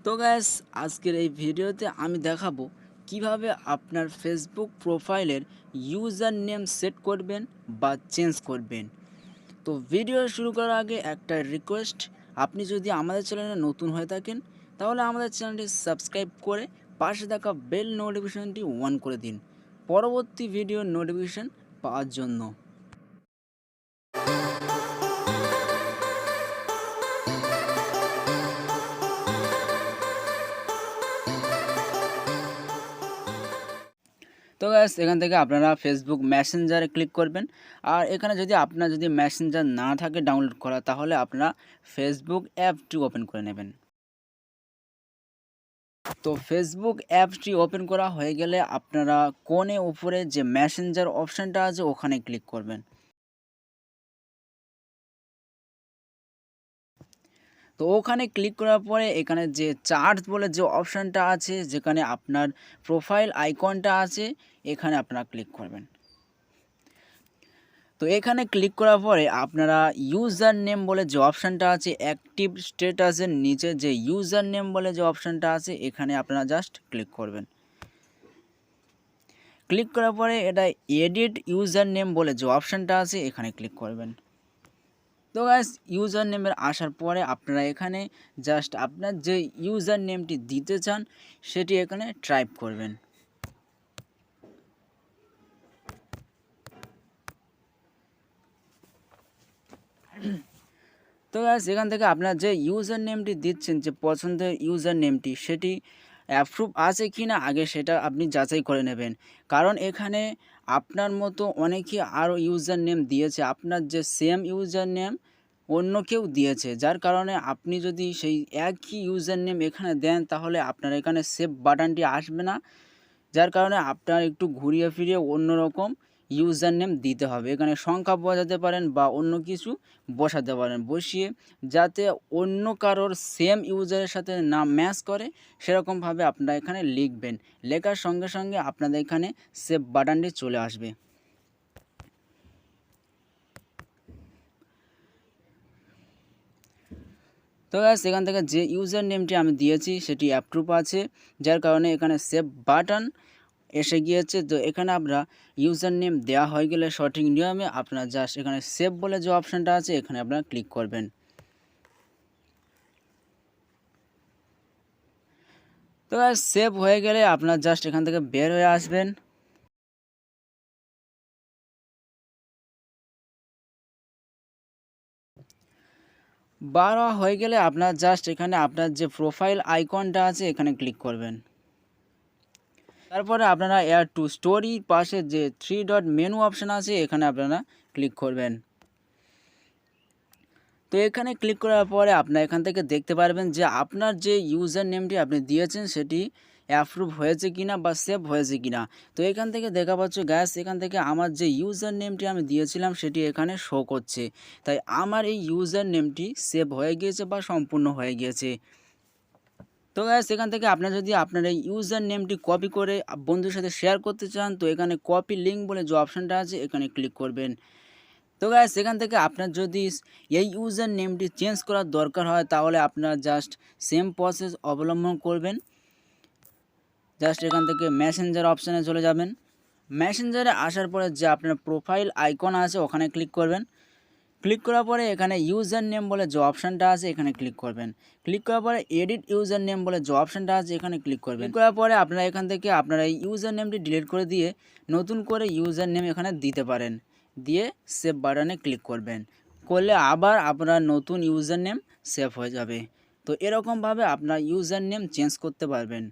তো গ্যাস আজকের এই ভিডিওতে আমি দেখাবো কিভাবে আপনার ফেসবুক প্রোফাইলের ইউজার নেম সেট করবেন বা চেঞ্জ করবেন। তো ভিডিও শুরু করার আগে একটা রিকোয়েস্ট, আপনি যদি আমাদের চ্যানেলে নতুন হয়ে থাকেন তাহলে আমাদের চ্যানেলটি সাবস্ক্রাইব করে পাশে থাকা বেল নোটিফিকেশনটি অন করে দিন পরবর্তী ভিডিওর নোটিফিকেশন পাওয়ার জন্য। তো গ্যাস এখান থেকে আপনারা ফেসবুক মেসেঞ্জারে ক্লিক করবেন। আর এখানে যদি আপনার মেসেঞ্জার না থাকে ডাউনলোড করা, তাহলে আপনারা ফেসবুক অ্যাপটি ওপেন করে নেবেন। তো ফেসবুক অ্যাপটি ওপেন করা হয়ে গেলে আপনারা কোণে উপরে যে মেসেঞ্জার অপশানটা আছে ওখানে ক্লিক করবেন। তো ওখানে ক্লিক করার পরে এখানে যে চার্ট বলে যে অপশানটা আছে, যেখানে আপনার প্রোফাইল আইকনটা আছে, এখানে আপনারা ক্লিক করবেন। তো এখানে ক্লিক করার পরে আপনারা ইউজার নেম বলে যে অপশানটা আছে, অ্যাক্টিভ স্ট্যাটাসের নিচে যে ইউজার নেম বলে যে অপশানটা আছে, এখানে আপনারা জাস্ট ক্লিক করবেন। ক্লিক করার পরে এটা এডিট ইউজার নেম বলে যে অপশানটা আছে, এখানে ক্লিক করবেন। তো গাইস ইউজার নেমের আসার পরে আপনারা এখানে জাস্ট আপনার যে ইউজার নেমটি দিতে চান সেটি এখানে টাইপ করবেন। তো গাইস এখান থেকে আপনার যে ইউজার নেমটি দিচ্ছেন, যে পছন্দের ইউজার নেমটি, সেটি অ্যাপ্রুভ আছে কি না আগে সেটা আপনি যাচাই করে নেবেন। কারণ এখানে আপনার মতো অনেকে আরও ইউজার নেম দিয়েছে, আপনার যে সেম ইউজার নেম অন্য কেউ দিয়েছে, যার কারণে আপনি যদি সেই একই ইউজার নেম এখানে দেন তাহলে আপনার এখানে সেভ বাটনটি আসবে না, যার কারণে আপনার একটু ঘুরিয়ে ফিরিয়ে অন্য রকম ইউজার নেম দিতে হবে। এখানে সংখ্যা বসাতে পারেন বা অন্য কিছু বসাতে পারেন, বসিয়ে যাতে অন্য কারোর সেম ইউজারের সাথে না ম্যাচ করে সেরকমভাবে আপনারা এখানে লিখবেন। লেখার সঙ্গে সঙ্গে আপনাদের এখানে সেভ বাটনটি চলে আসবে। তো গাইস এখান থেকে যে ইউজার নেমটি আমি দিয়েছি সেটি অ্যাপ্রুভ আছে, যার কারণে এখানে সেভ বাটন এসে গিয়েছে। তো এখানে আপনারা ইউজার নেম দেওয়া হয়ে গেলে সঠিক নিয়মে আপনারা জাস্ট এখানে সেভ বলে যে অপশানটা আছে এখানে আপনারা ক্লিক করবেন। তো গাইস সেভ হয়ে গেলে আপনারা জাস্ট এখান থেকে বের হয়ে আসবেন। বার হয়ে গেলে আপনার জাস্ট এখানে আপনার যে প্রোফাইল আইকনটা আছে এখানে ক্লিক করবেন। তারপরে আপনারা এয়ার টু স্টোরি পাশে যে 3 ডট মেনু অপশান আছে এখানে আপনারা ক্লিক করবেন। তো এখানে ক্লিক করার পরে আপনার এখান থেকে দেখতে পারবেন যে আপনার যে ইউজার নেমটি আপনি দিয়েছেন সেটি অ্যাপ্রুভ হয়েছে কিনা বা সেভ হয়েছে কিনা। তো এখান থেকে দেখা পাচ্ছ গ্যাস এখান থেকে আমার যে ইউজার নেমটি আমি দিয়েছিলাম সেটি এখানে শো করছে, তাই আমার এই ইউজার নেমটি সেভ হয়ে গিয়েছে বা সম্পূর্ণ হয়ে গিয়েছে। তো গ্যাস এখান থেকে আপনার যদি আপনার এই ইউজার নেমটি কপি করে বন্ধুর সাথে শেয়ার করতে চান তো এখানে কপি লিঙ্ক বলে যে অপশানটা আছে এখানে ক্লিক করবেন। তো গাইস এখান থেকে আপনার যদি এই ইউজার নেমটি চেঞ্জ করার দরকার হয় তাহলে আপনার জাস্ট সেম প্রসেস অবলম্বন করবেন। জাস্ট এখান থেকে মেসেঞ্জার অপশানে চলে যাবেন। মেসেঞ্জারে আসার পরে যে আপনার প্রোফাইল আইকন আছে ওখানে ক্লিক করবেন। ক্লিক করার পরে এখানে ইউজার নেম বলে যে অপশানটা আছে এখানে ক্লিক করবেন। ক্লিক করার পরে এডিট ইউজার নেম বলে যে অপশানটা আছে এখানে ক্লিক করবেন। ক্লিক করার পরে আপনারা এখান থেকে আপনারা এই ইউজার নেমটি ডিলিট করে দিয়ে নতুন করে ইউজার নেম এখানে দিতে পারেন, দিয়ে সেভ বাটনে ক্লিক করবেন। করলে আবার আপনার নতুন ইউজার নেম সেভ হয়ে যাবে। তো এরকমভাবে আপনার ইউজার নেম চেঞ্জ করতে পারবেন।